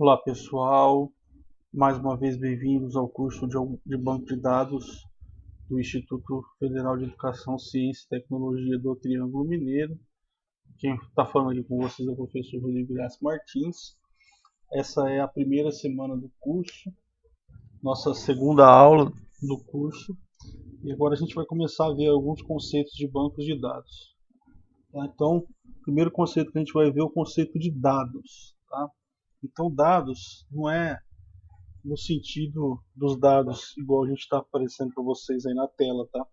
Olá pessoal, mais uma vez bem-vindos ao curso de Banco de Dados do Instituto Federal de Educação, Ciência e Tecnologia do Triângulo Mineiro. Quem está falando aqui com vocês é o professor Rodrigo Graça Martins. Essa é a primeira semana do curso, nossa segunda aula do curso, e agora a gente vai começar a ver alguns conceitos de bancos de dados. Tá? Então, o primeiro conceito que a gente vai ver é o conceito de dados. Tá? Então, dados não é no sentido dos dados, igual a gente está aparecendo para vocês aí na tela, tá?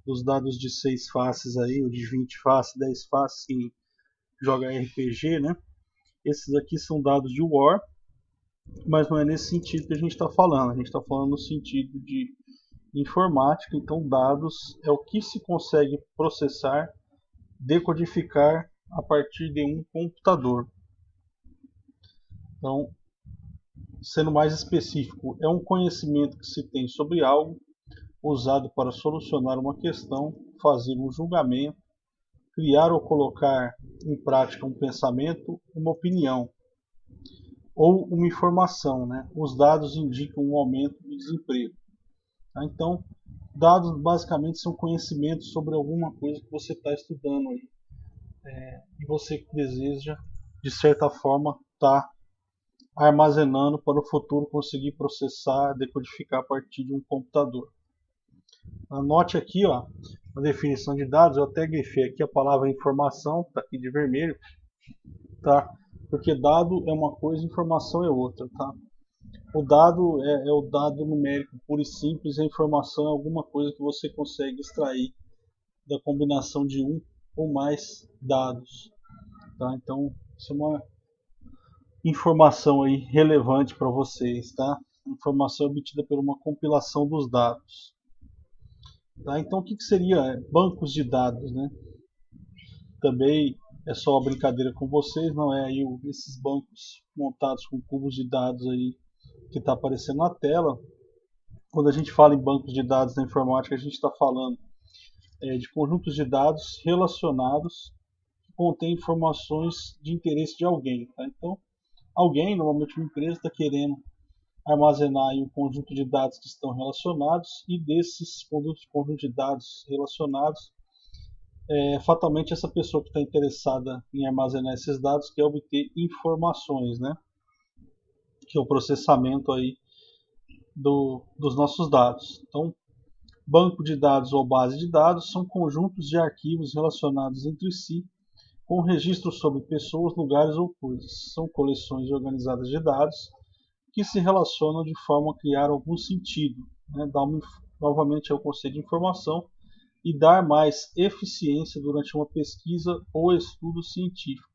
Dos dados de 6 faces aí, ou de 20 faces, 10 faces, que joga RPG, né? Esses aqui são dados de War, mas não é nesse sentido que a gente está falando. A gente está falando no sentido de informática, então dados é o que se consegue processar, decodificar a partir de um computador. Então, sendo mais específico, é um conhecimento que se tem sobre algo, usado para solucionar uma questão, fazer um julgamento, criar ou colocar em prática um pensamento, uma opinião ou uma informação, né? Os dados indicam um aumento do desemprego. Tá? Então, dados basicamente são conhecimentos sobre alguma coisa que você está estudando aí, e você deseja, de certa forma, estar armazenando para o futuro conseguir processar, decodificar a partir de um computador. Anote aqui, ó, a definição de dados. Eu até grifei aqui a palavra informação, tá aqui de vermelho, tá? Porque dado é uma coisa, informação é outra, tá? O dado é o dado numérico puro e simples, a informação é alguma coisa que você consegue extrair da combinação de um ou mais dados, tá? Então, isso é uma informação aí relevante para vocês, tá? Informação obtida por uma compilação dos dados. Tá? Então, o que seria bancos de dados, né? Também é só uma brincadeira com vocês, não é aí esses bancos montados com cubos de dados aí que está aparecendo na tela. Quando a gente fala em bancos de dados na informática, a gente está falando de conjuntos de dados relacionados que contêm informações de interesse de alguém. Tá? Então, alguém, normalmente uma empresa, está querendo armazenar aí um conjunto de dados que estão relacionados, e desses conjuntos de dados relacionados, fatalmente essa pessoa que está interessada em armazenar esses dados quer obter informações, né? Que é o processamento aí dos nossos dados. Então, banco de dados ou base de dados são conjuntos de arquivos relacionados entre si, com registros sobre pessoas, lugares ou coisas. São coleções organizadas de dados que se relacionam de forma a criar algum sentido, né? Novamente é o conceito de informação, e dar mais eficiência durante uma pesquisa ou estudo científico.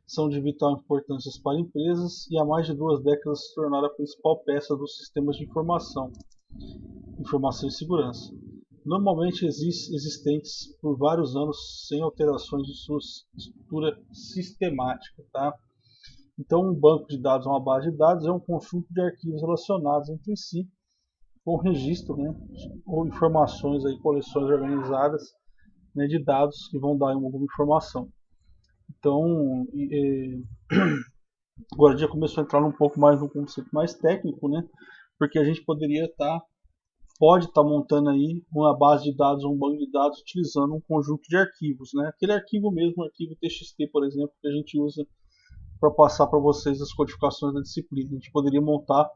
São de vital importância para empresas e há mais de 2 décadas se tornaram a principal peça dos sistemas de informação e segurança. Normalmente existentes por vários anos sem alterações de sua estrutura sistemática. Tá? Então, um banco de dados, uma base de dados, é um conjunto de arquivos relacionados entre si, com registro, né, ou informações, aí, coleções organizadas, né, de dados que vão dar alguma informação. Então, agora já começou a entrar um pouco mais no conceito mais técnico, né, porque a gente pode estar montando aí uma base de dados, um banco de dados, utilizando um conjunto de arquivos, né, aquele arquivo mesmo, o arquivo TXT, por exemplo, que a gente usa para passar para vocês as codificações da disciplina. A gente poderia montar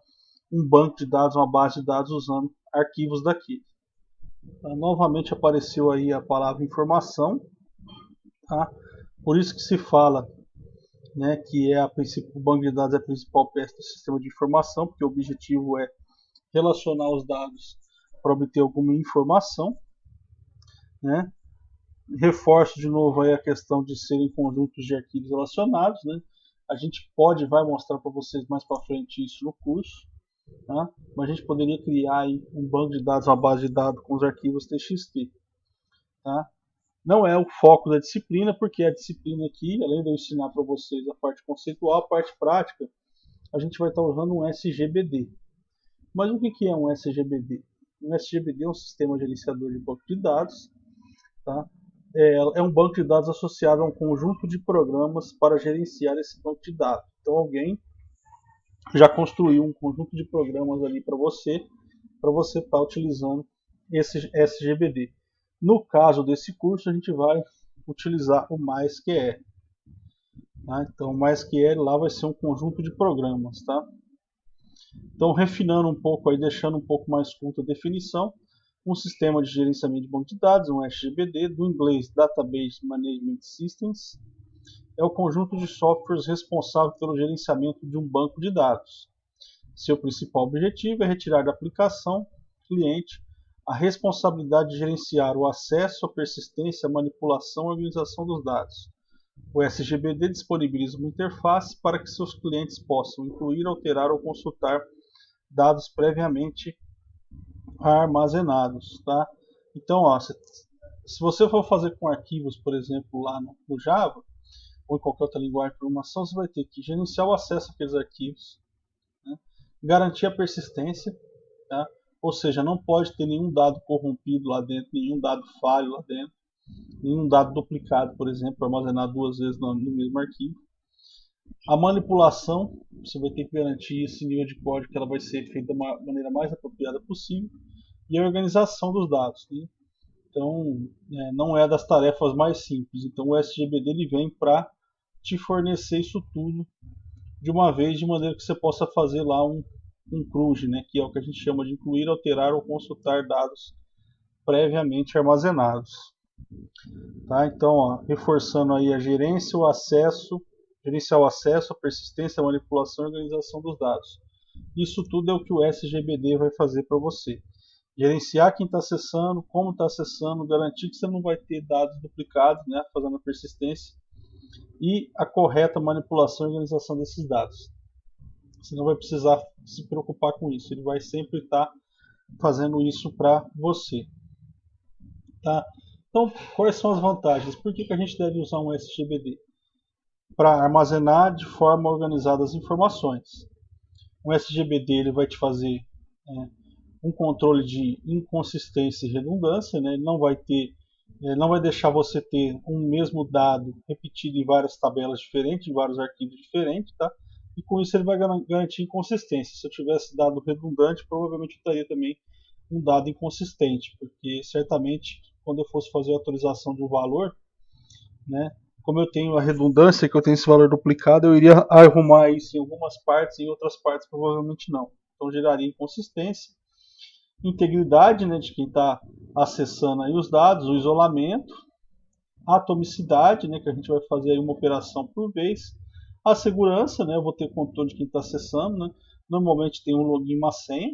um banco de dados, uma base de dados usando arquivos daqui. Novamente apareceu aí a palavra informação, tá? Por isso que se fala, né, que o banco de dados é a principal peça do sistema de informação, porque o objetivo é relacionar os dados para obter alguma informação, né? Reforço de novo aí a questão de serem conjuntos de arquivos relacionados, né? A gente vai mostrar para vocês mais para frente isso no curso, tá? Mas a gente poderia criar aí um banco de dados, uma base de dados com os arquivos TXT, tá? Não é o foco da disciplina, porque a disciplina aqui, além de eu ensinar para vocês a parte conceitual, a parte prática, a gente vai estar usando um SGBD. Mas o que é um SGBD? Um SGBD é um sistema gerenciador de banco de dados, tá? É um banco de dados associado a um conjunto de programas para gerenciar esse banco de dados. Então alguém já construiu um conjunto de programas ali para você estar utilizando esse SGBD. No caso desse curso, a gente vai utilizar o MySQL. Tá? Então, o MySQL lá vai ser um conjunto de programas. Tá? Então, refinando um pouco, aí, deixando um pouco mais curta a definição, um sistema de gerenciamento de banco de dados, um SGBD, do inglês Database Management Systems, é o conjunto de softwares responsável pelo gerenciamento de um banco de dados. Seu principal objetivo é retirar da aplicação cliente a responsabilidade de gerenciar o acesso, a persistência, a manipulação e a organização dos dados. O SGBD disponibiliza uma interface para que seus clientes possam incluir, alterar ou consultar dados previamente armazenados. Tá? Então, ó, se você for fazer com arquivos, por exemplo, lá no Java, ou em qualquer outra linguagem de programação, você vai ter que gerenciar o acesso àqueles arquivos, né? Garantir a persistência, tá? Ou seja, não pode ter nenhum dado corrompido lá dentro, nenhum dado falho lá dentro, nenhum dado duplicado, por exemplo, armazenado duas vezes no mesmo arquivo. A manipulação, você vai ter que garantir esse nível de código que ela vai ser feita da maneira mais apropriada possível. E a organização dos dados, né? Então, não é das tarefas mais simples. Então, o SGBD ele vem para te fornecer isso tudo de uma vez, de maneira que você possa fazer lá um CRUD, né, que é o que a gente chama de incluir, alterar ou consultar dados previamente armazenados. Tá? Então, ó, reforçando aí a gerência, o acesso, gerenciar o acesso, a persistência, a manipulação e a organização dos dados. Isso tudo é o que o SGBD vai fazer para você. Gerenciar quem está acessando, como está acessando, garantir que você não vai ter dados duplicados, né, fazendo a persistência, e a correta manipulação e organização desses dados. Você não vai precisar se preocupar com isso, ele vai sempre estar fazendo isso para você. Tá? Então, quais são as vantagens? Por que a gente deve usar um SGBD? Para armazenar de forma organizada as informações. Um SGBD ele vai te fazer um controle de inconsistência e redundância, né? Ele não vai deixar você ter um mesmo dado repetido em várias tabelas diferentes, em vários arquivos diferentes, tá? E com isso ele vai garantir inconsistência. Se eu tivesse dado redundante, provavelmente eu teria também um dado inconsistente, porque certamente quando eu fosse fazer a atualização de um valor, né, como eu tenho a redundância, que eu tenho esse valor duplicado, eu iria arrumar isso em algumas partes, em outras partes provavelmente não. Então geraria inconsistência. Integridade, né, de quem está acessando aí os dados, o isolamento, a atomicidade, né, que a gente vai fazer aí uma operação por vez, a segurança, né, eu vou ter controle de quem está acessando, né, normalmente tem um login e uma senha,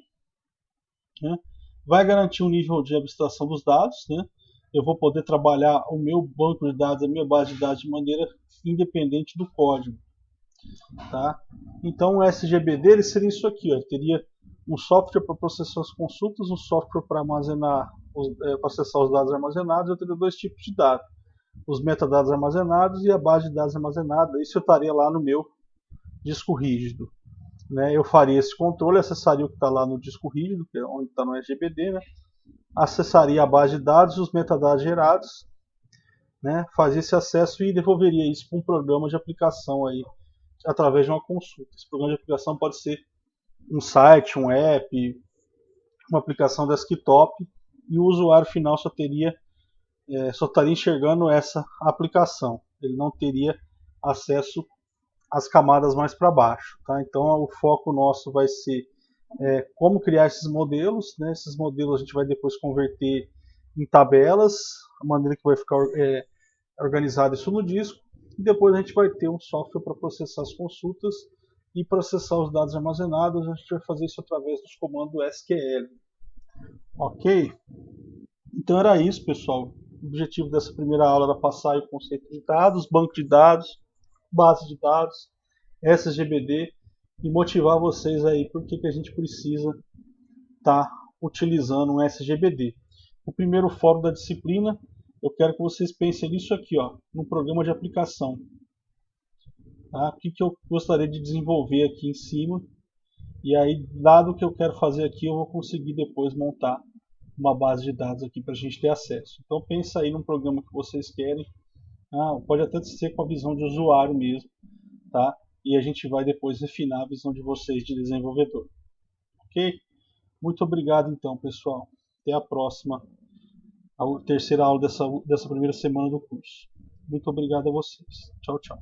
né, vai garantir um nível de abstração dos dados, né, eu vou poder trabalhar o meu banco de dados, a minha base de dados de maneira independente do código. Tá? Então o SGBD ele seria isso aqui, ó, ele teria um software para processar as consultas, um software para armazenar, para acessar os dados armazenados. Eu teria dois tipos de dados, os metadados armazenados e a base de dados armazenada. Isso eu estaria lá no meu disco rígido, né? Eu faria esse controle, acessaria o que está lá no disco rígido, que é onde está no SGBD, né? Acessaria a base de dados, os metadados gerados, né? Fazia esse acesso e devolveria isso para um programa de aplicação aí, através de uma consulta. Esse programa de aplicação pode ser um site, um app, uma aplicação desktop, e o usuário final só estaria enxergando essa aplicação. Ele não teria acesso às camadas mais para baixo. Tá? Então o foco nosso vai ser como criar esses modelos. Né? Esses modelos a gente vai depois converter em tabelas, a maneira que vai ficar organizado isso no disco, e depois a gente vai ter um software para processar as consultas e processar os dados armazenados. A gente vai fazer isso através dos comandos SQL. Ok? Então era isso, pessoal. O objetivo dessa primeira aula era passar o conceito de dados, banco de dados, base de dados, SGBD, e motivar vocês aí por que a gente precisa estar utilizando um SGBD. O primeiro fórum da disciplina, eu quero que vocês pensem nisso aqui, ó, no programa de aplicação. Tá? O que eu gostaria de desenvolver aqui em cima. E aí, dado o que eu quero fazer aqui, eu vou conseguir depois montar uma base de dados aqui para a gente ter acesso. Então pensa aí num programa que vocês querem. Pode até ser com a visão de usuário mesmo. Tá? e a gente vai depois refinar a visão de vocês de desenvolvedor. Ok? Muito obrigado então, pessoal. Até a próxima, a terceira aula dessa primeira semana do curso. Muito obrigado a vocês. Tchau, tchau.